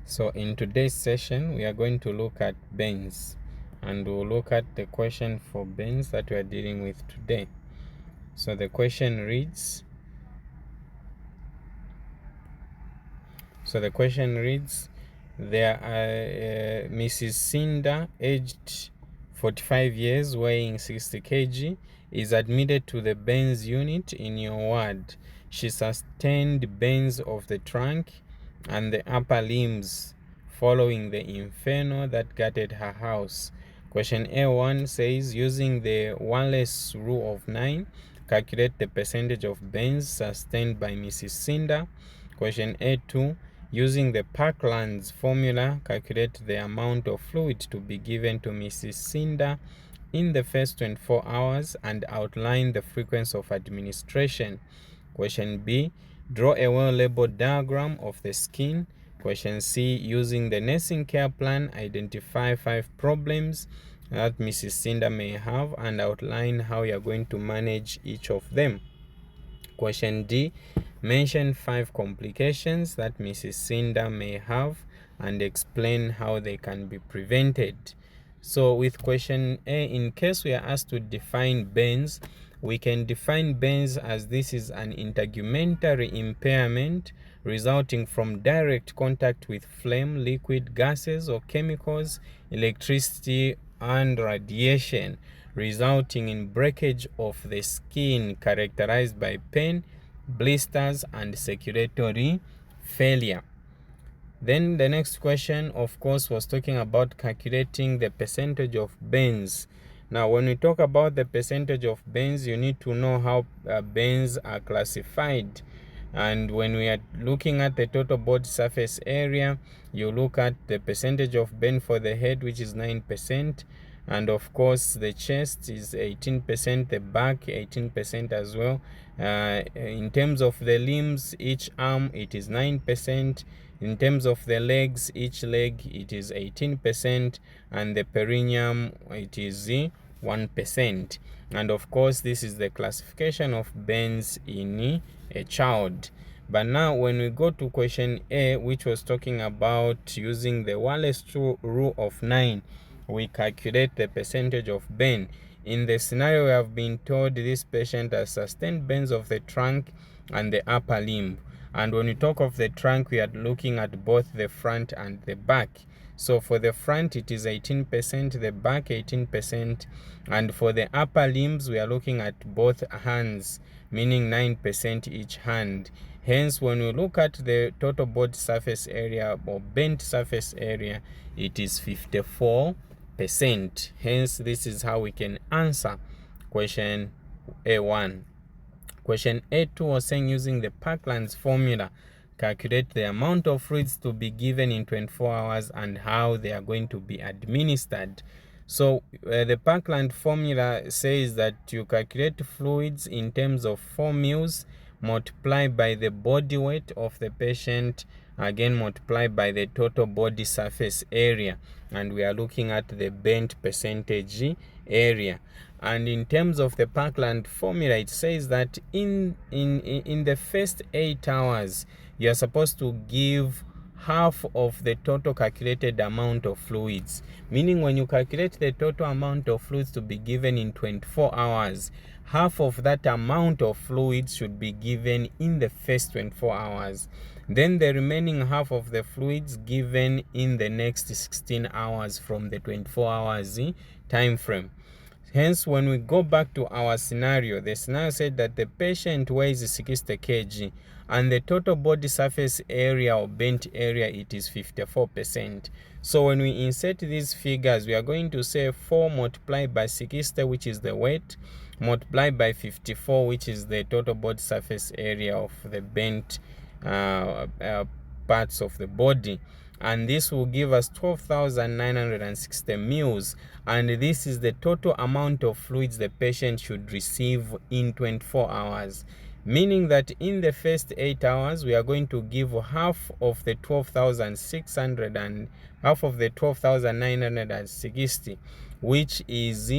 So in today's session, we are going to look at bends, and we'll look at the question for bends that we are dealing with today. So the question reads, there are Mrs. Cinder, aged 45 years, weighing 60 kg, is admitted to the bends unit in your ward. She sustained bends of the trunk and the upper limbs following the inferno that gutted her house. Question A1 says, using the Wallace rule of 9, calculate the percentage of bends sustained by Mrs. Cinder. Question A2, using the Parkland's formula, calculate the amount of fluid to be given to Mrs. Cinder in the first 24 hours and outline the frequency of administration. Question B, draw a well-labeled diagram of the skin. Question C, using the nursing care plan, identify 5 problems that Mrs. Cinder may have and outline how you are going to manage each of them. Question D, mention 5 complications that Mrs. Cinder may have and explain how they can be prevented. So with question A, in case we are asked to define bends, we can define bends as this is an integumentary impairment resulting from direct contact with flame, liquid, gases or chemicals, electricity and radiation, resulting in breakage of the skin characterized by pain, blisters and circulatory failure. Then the next question, of course, was talking about calculating the percentage of bends. Now, when we talk about the percentage of bends, you need to know how bends are classified. And when we are looking at the total body surface area, you look at the percentage of bend for the head, which is 9%. And of course, the chest is 18%, the back 18% as well. In terms of the limbs, each arm, it is 9%. In terms of the legs, each leg, it is 18%, and the perineum, it is 1%. And of course, this is the classification of bends in a child. But now when we go to question A, which was talking about using the Wallace rule of 9, we calculate the percentage of bend. In the scenario, we have been told this patient has sustained bends of the trunk and the upper limb. And when we talk of the trunk, we are looking at both the front and the back. So for the front, it is 18%, the back 18%, and for the upper limbs, we are looking at both hands, meaning 9% each hand. Hence, when we look at the total body surface area or bent surface area, it is 54%. Hence, this is how we can answer question A1. Question A2 was saying, using the Parkland's formula, calculate the amount of fluids to be given in 24 hours and how they are going to be administered. So the Parkland formula says that you calculate fluids in terms of 4 mils multiplied by the body weight of the patient, again multiplied by the total body surface area, and we are looking at the bent percentage area. And in terms of the Parkland formula, it says that in the first 8 hours, you are supposed to give half of the total calculated amount of fluids. Meaning when you calculate the total amount of fluids to be given in 24 hours, half of that amount of fluids should be given in the first 24 hours. Then the remaining half of the fluids given in the next 16 hours from the 24 hours time frame. Hence, when we go back to our scenario, the scenario said that the patient weighs 60 kg and the total body surface area or bent area, it is 54%. So when we insert these figures, we are going to say 4 multiplied by 60, which is the weight, multiplied by 54, which is the total body surface area of the bent parts of the body, and this will give us 12,960 mils, and this is the total amount of fluids the patient should receive in 24 hours. Meaning that in the first 8 hours, we are going to give half of the 12,600 and half of the 12,960, which is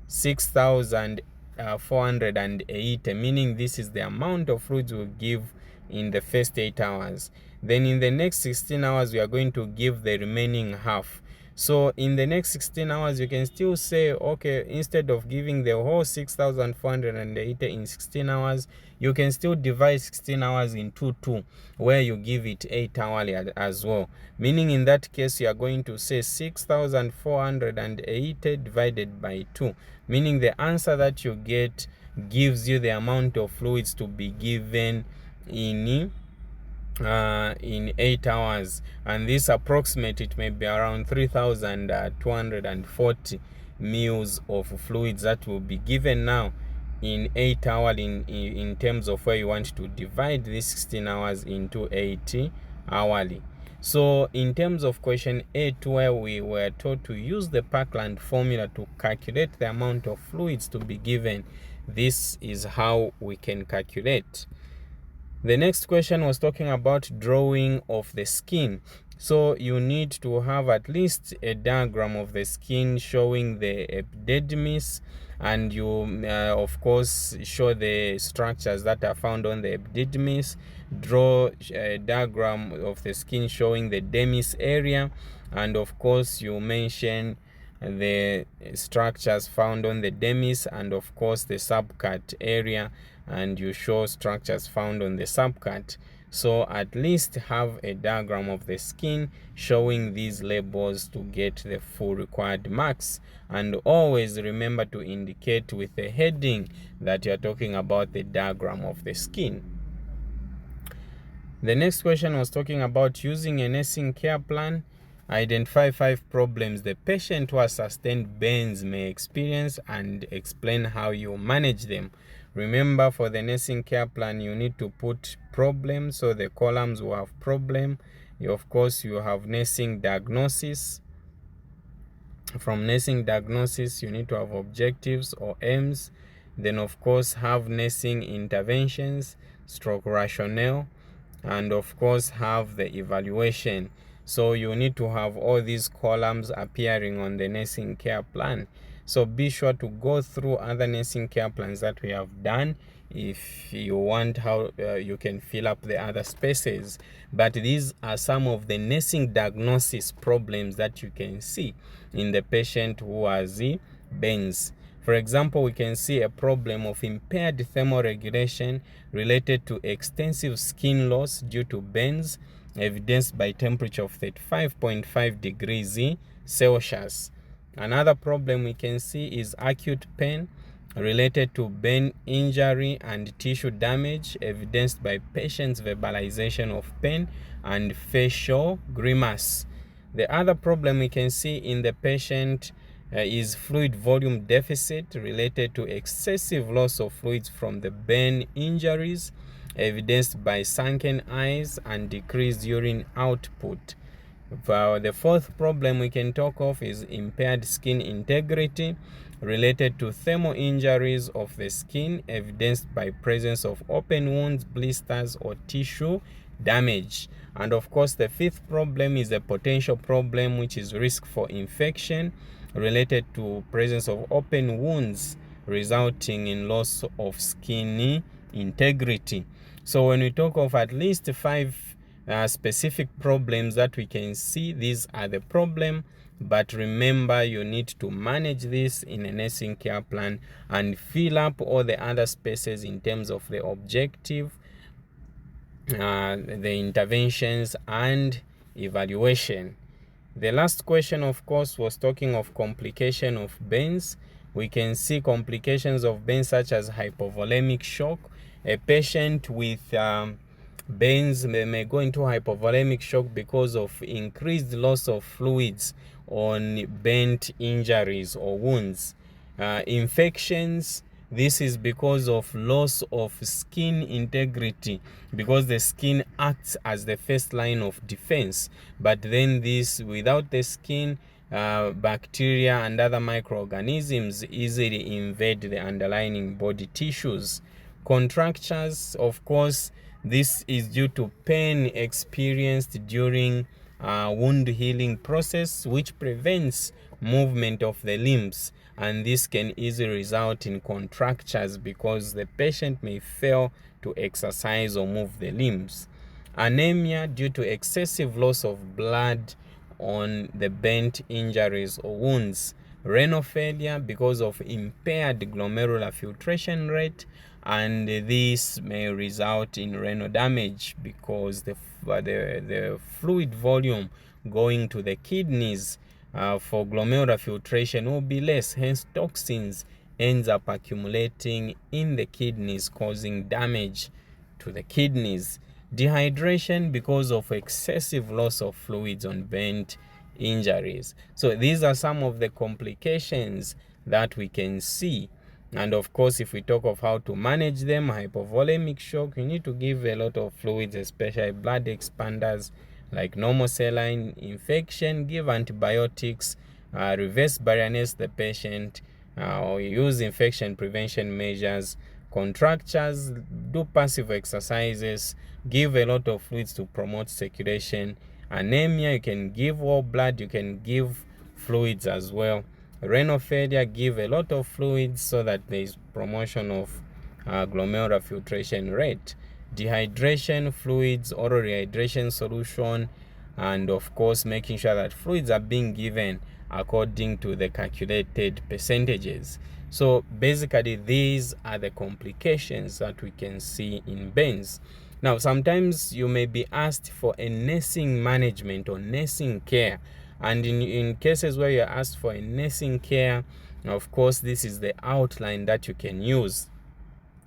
6,480, meaning this is the amount of fluids we'll give in the first 8 hours. Then in the next 16 hours, we are going to give the remaining half. So in the next 16 hours, you can still say, okay, instead of giving the whole 6,480 in 16 hours, you can still divide 16 hours into 2, where you give it 8 hourly as well. Meaning in that case, you are going to say 6,480 divided by 2. Meaning the answer that you get gives you the amount of fluids to be given in 8 hours, and this approximate, it may be around 3,240 mils of fluids that will be given now in 8 hours in terms of where you want to divide these 16 hours into 80 hourly. So in terms of question 8, where we were taught to use the Parkland formula to calculate the amount of fluids to be given, this is how we can calculate. The next question was talking about drawing of the skin. So you need to have at least a diagram of the skin showing the epidermis, and you of course show the structures that are found on the epidermis. Draw a diagram of the skin showing the dermis area, and of course you mention the structures found on the dermis, and of course the subcut area, and you show structures found on the subcut. So at least have a diagram of the skin showing these labels to get the full required marks. And always remember to indicate with a heading that you are talking about the diagram of the skin. The next question was talking about using a nursing care plan. Identify 5 problems the patient who has sustained burns may experience and explain how you manage them. Remember, for the nursing care plan, you need to put problems, so the columns will have problem. Of course, you have nursing diagnosis. From nursing diagnosis, you need to have objectives or aims. Then, of course, have nursing interventions, stroke rationale, and of course have the evaluation. So you need to have all these columns appearing on the nursing care plan. So be sure to go through other nursing care plans that we have done. If you want, how you can fill up the other spaces. But these are some of the nursing diagnosis problems that you can see in the patient who has burns. For example, we can see a problem of impaired thermoregulation related to extensive skin loss due to burns, evidenced by temperature of 35.5 degrees Celsius. Another problem we can see is acute pain related to burn injury and tissue damage, evidenced by patient's verbalization of pain and facial grimace. The other problem we can see in the patient is fluid volume deficit related to excessive loss of fluids from the burn injuries, evidenced by sunken eyes and decreased urine output. The fourth problem we can talk of is impaired skin integrity related to thermal injuries of the skin, evidenced by presence of open wounds, blisters, or tissue damage. And of course, the fifth problem is a potential problem, which is risk for infection related to presence of open wounds resulting in loss of skin integrity. So when we talk of at least 5 specific problems that we can see, these are the problem. But remember, you need to manage this in a nursing care plan and fill up all the other spaces in terms of the objective, the interventions, and evaluation. The last question, of course, was talking of complication of burns. We can see complications of burns such as hypovolemic shock. A patient with burns may go into hypovolemic shock because of increased loss of fluids on burnt injuries or wounds. Infections, this is because of loss of skin integrity, because the skin acts as the first line of defense. But then this, without the skin, bacteria and other microorganisms easily invade the underlying body tissues. Contractures, of course, this is due to pain experienced during wound healing process, which prevents movement of the limbs, and this can easily result in contractures because the patient may fail to exercise or move the limbs. Anemia due to excessive loss of blood on the burnt injuries or wounds. Renal failure because of impaired glomerular filtration rate, and this may result in renal damage because the fluid volume going to the kidneys for glomerular filtration will be less, hence toxins ends up accumulating in the kidneys, causing damage to the kidneys. Dehydration because of excessive loss of fluids on burnt injuries. So these are some of the complications that we can see. And of course, if we talk of how to manage them, hypovolemic shock, you need to give a lot of fluids, especially blood expanders like normal saline. Infection, give antibiotics, reverse barrenness the patient, or use infection prevention measures. Contractures, do passive exercises, give a lot of fluids to promote circulation. Anemia, you can give whole blood, you can give fluids as well. Renal failure, give a lot of fluids so that there is promotion of glomerular filtration rate. Dehydration, fluids, oral rehydration solution, and of course making sure that fluids are being given according to the calculated percentages. So basically these are the complications that we can see in burns. Now sometimes you may be asked for a nursing management or nursing care, and in cases where you're asked for a nursing care, of course this is the outline that you can use.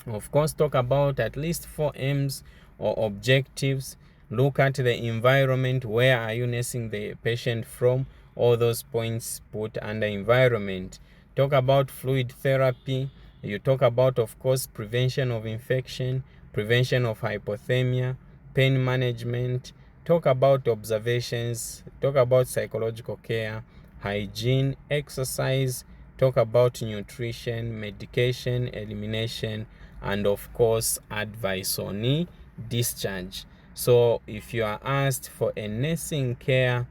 Of course, talk about at least 4 M's or objectives. Look at the environment. Where are you nursing the patient from? All those points put under environment. Talk about fluid therapy. You talk about, of course, prevention of infection, prevention of hypothermia, pain management. Talk about observations. Talk about psychological care, hygiene, exercise. Talk about nutrition, medication, elimination, and of course advice on discharge. So if you are asked for a nursing care,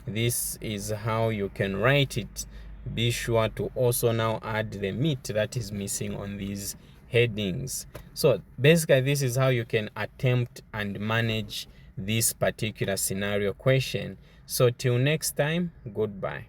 this is how you can write it. Be sure to also now add the meat that is missing on these headings. So basically this is how you can attempt and manage this particular scenario question. So till next time, goodbye.